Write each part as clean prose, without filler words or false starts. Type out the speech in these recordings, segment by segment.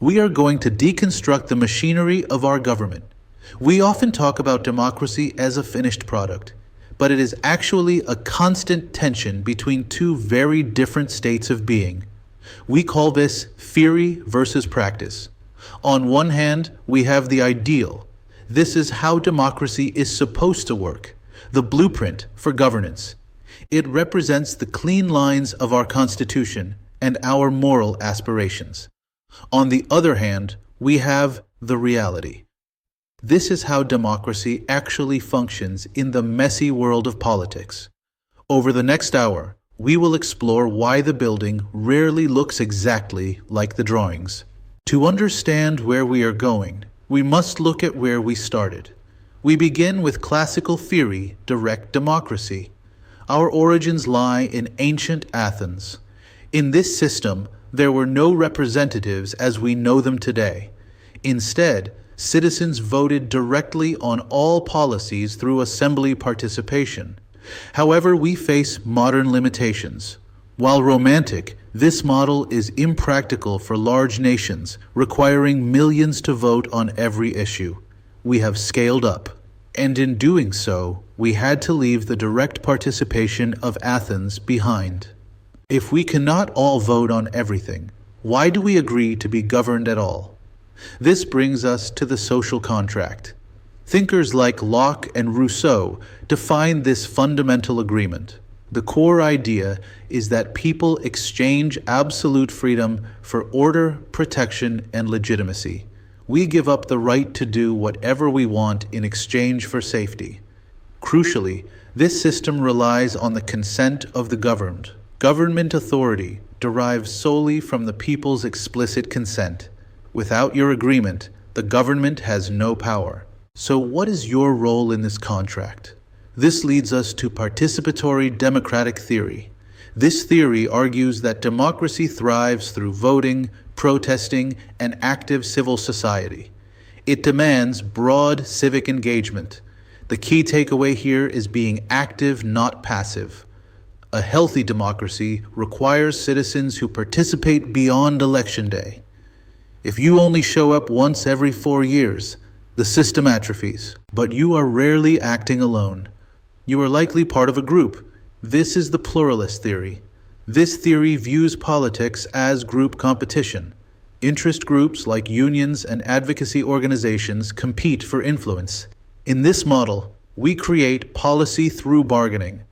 We are going to deconstruct the machinery of our government. We often talk about democracy as a finished product, but it is actually a constant tension between two very different states of being. We call this theory versus practice. On one hand, we have the ideal. This is how democracy is supposed to work, the blueprint for governance. It represents the clean lines of our Constitution and our moral aspirations. On the other hand, we have the reality. This is how democracy actually functions in the messy world of politics. Over the next hour, we will explore why the building rarely looks exactly like the drawings. To understand where we are going, we must look at where we started. We begin with classical theory, direct democracy. Our origins lie in ancient Athens. In this system, there were no representatives as we know them today. Instead, citizens voted directly on all policies through assembly participation. However, we face modern limitations. While romantic, this model is impractical for large nations, requiring millions to vote on every issue. We have scaled up. And in doing so, we had to leave the direct participation of Athens behind. If we cannot all vote on everything, why do we agree to be governed at all? This brings us to the social contract. Thinkers like Locke and Rousseau define this fundamental agreement. The core idea is that people exchange absolute freedom for order, protection, and legitimacy. We give up the right to do whatever we want in exchange for safety. Crucially, this system relies on the consent of the governed. Government authority derives solely from the people's explicit consent. Without your agreement, the government has no power. So what is your role in this contract? This leads us to participatory democratic theory. This theory argues that democracy thrives through voting, protesting, and active civil society. It demands broad civic engagement. The key takeaway here is being active, not passive. A healthy democracy requires citizens who participate beyond election day. If you only show up once every 4 years, the system atrophies. But you are rarely acting alone. You are likely part of a group. This is the pluralist theory. This theory views politics as group competition. Interest groups like unions and advocacy organizations compete for influence. In this model, we create policy through bargaining.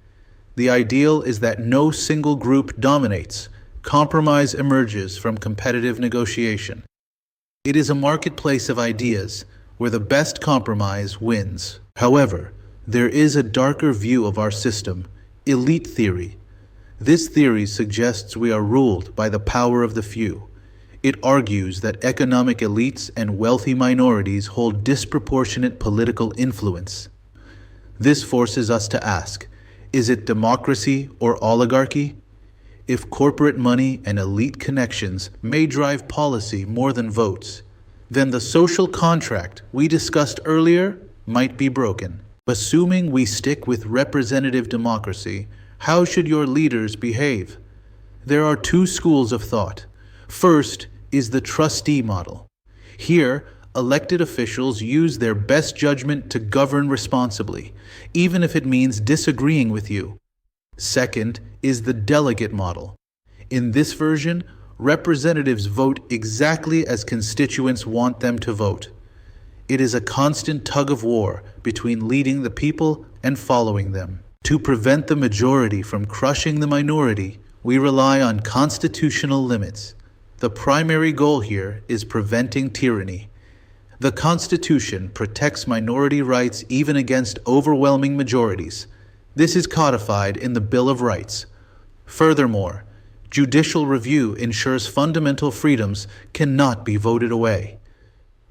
The ideal is that no single group dominates. Compromise emerges from competitive negotiation. It is a marketplace of ideas where the best compromise wins. However, there is a darker view of our system, elite theory. This theory suggests we are ruled by the power of the few. It argues that economic elites and wealthy minorities hold disproportionate political influence. This forces us to ask, is it democracy or oligarchy? If corporate money and elite connections may drive policy more than votes, then the social contract we discussed earlier might be broken. Assuming we stick with representative democracy, how should your leaders behave? There are two schools of thought. First is the trustee model. Here, elected officials use their best judgment to govern responsibly, even if it means disagreeing with you. Second is the delegate model. In this version, representatives vote exactly as constituents want them to vote. It is a constant tug of war between leading the people and following them. To prevent the majority from crushing the minority, we rely on constitutional limits. The primary goal here is preventing tyranny. The Constitution protects minority rights even against overwhelming majorities. This is codified in the Bill of Rights. Furthermore, judicial review ensures fundamental freedoms cannot be voted away.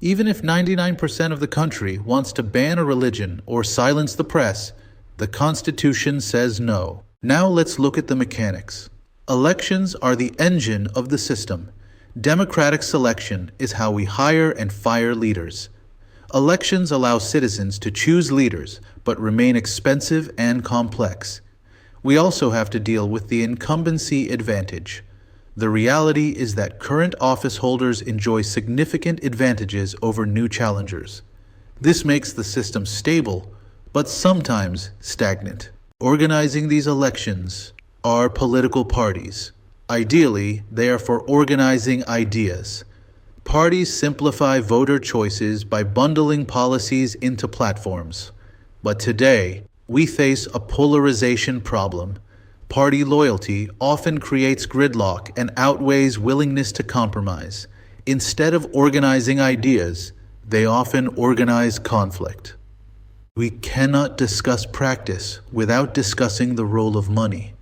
Even if 99% of the country wants to ban a religion or silence the press, the Constitution says no. Now let's look at the mechanics. Elections are the engine of the system. Democratic selection is how we hire and fire leaders. Elections allow citizens to choose leaders, but remain expensive and complex. We also have to deal with the incumbency advantage. The reality is that current office holders enjoy significant advantages over new challengers. This makes the system stable, but sometimes stagnant. Organizing these elections are political parties. Ideally, they are for organizing ideas. Parties simplify voter choices by bundling policies into platforms. But today, we face a polarization problem. Party loyalty often creates gridlock and outweighs willingness to compromise. Instead of organizing ideas, they often organize conflict. We cannot discuss practice without discussing the role of money.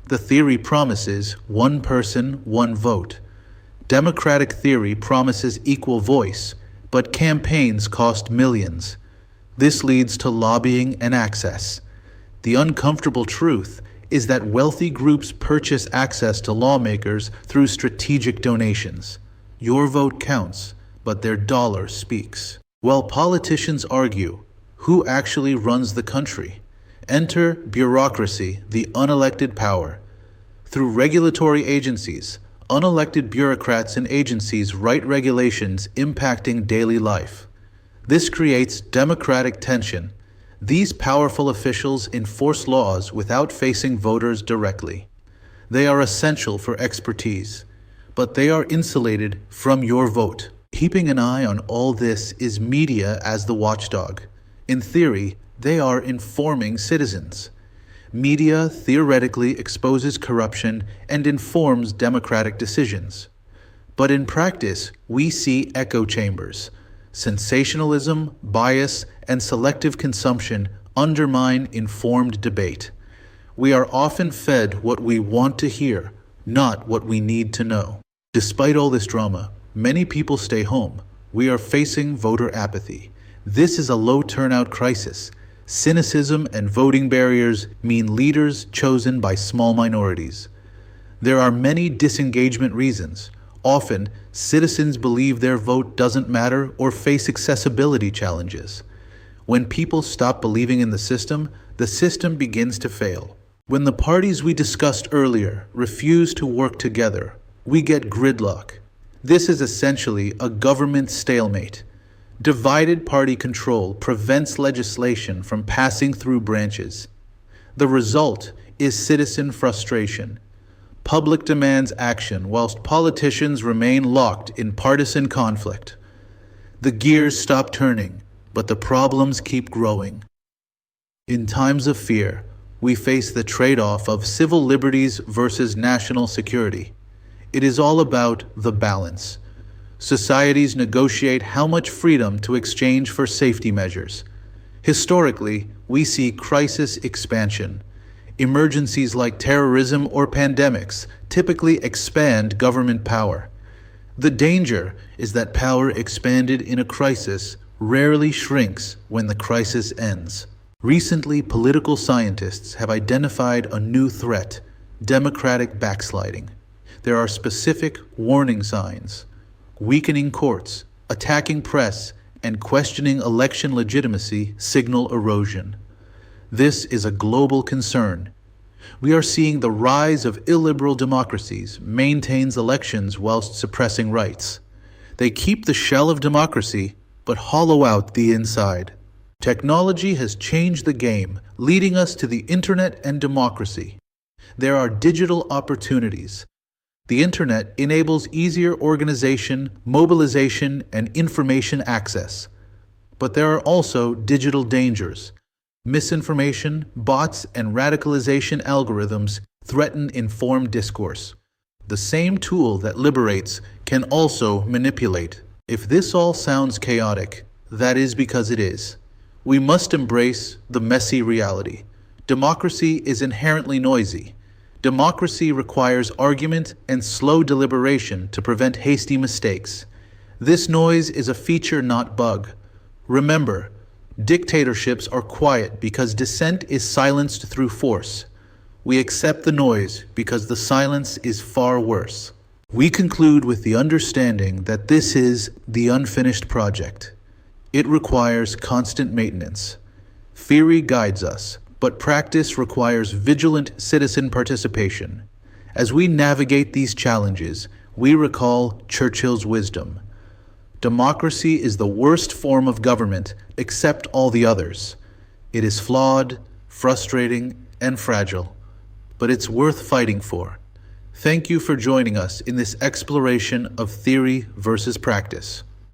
The theory promises one person, one vote. Democratic theory promises equal voice, but campaigns cost millions. This leads to lobbying and access. The uncomfortable truth is that wealthy groups purchase access to lawmakers through strategic donations. Your vote counts, but their dollar speaks. While politicians argue, who actually runs the country? Enter bureaucracy, the unelected power. Through regulatory agencies, unelected bureaucrats and agencies write regulations impacting daily life. This creates democratic tension. These powerful officials enforce laws without facing voters directly. They are essential for expertise, but they are insulated from your vote. Keeping an eye on all this is media as the watchdog. In theory, they are informing citizens. Media theoretically exposes corruption and informs democratic decisions. But in practice, we see echo chambers. Sensationalism, bias, and selective consumption undermine informed debate. We are often fed what we want to hear, not what we need to know. Despite all this drama, many people stay home. We are facing voter apathy. This is a low turnout crisis. Cynicism and voting barriers mean leaders chosen by small minorities. There are many disengagement reasons. Often, citizens believe their vote doesn't matter or face accessibility challenges. When people stop believing in the system begins to fail. When the parties we discussed earlier refuse to work together, we get gridlock. This is essentially a government stalemate. Divided party control prevents legislation from passing through branches. The result is citizen frustration. Public demands action whilst politicians remain locked in partisan conflict. The gears stop turning, but the problems keep growing. In times of fear, we face the trade-off of civil liberties versus national security. It is all about the balance. Societies negotiate how much freedom to exchange for safety measures. Historically, we see crisis expansion. Emergencies like terrorism or pandemics typically expand government power. The danger is that power expanded in a crisis rarely shrinks when the crisis ends. Recently, political scientists have identified a new threat: democratic backsliding. There are specific warning signs. Weakening courts, attacking press, and questioning election legitimacy signal erosion. This is a global concern. We are seeing the rise of illiberal democracies maintains elections whilst suppressing rights. They keep the shell of democracy, but hollow out the inside. Technology has changed the game, leading us to the internet and democracy. There are digital opportunities. The internet enables easier organization, mobilization, and information access. But there are also digital dangers. Misinformation, bots, and radicalization algorithms threaten informed discourse. The same tool that liberates can also manipulate. If this all sounds chaotic, that is because it is. We must embrace the messy reality. Democracy is inherently noisy. Democracy requires argument and slow deliberation to prevent hasty mistakes. This noise is a feature, not bug. Remember, dictatorships are quiet because dissent is silenced through force. We accept the noise because the silence is far worse. We conclude with the understanding that this is the unfinished project. It requires constant maintenance. Theory guides us, but practice requires vigilant citizen participation. As we navigate these challenges, we recall Churchill's wisdom. Democracy is the worst form of government except all the others. It is flawed, frustrating, and fragile, but it's worth fighting for. Thank you for joining us in this exploration of theory versus practice.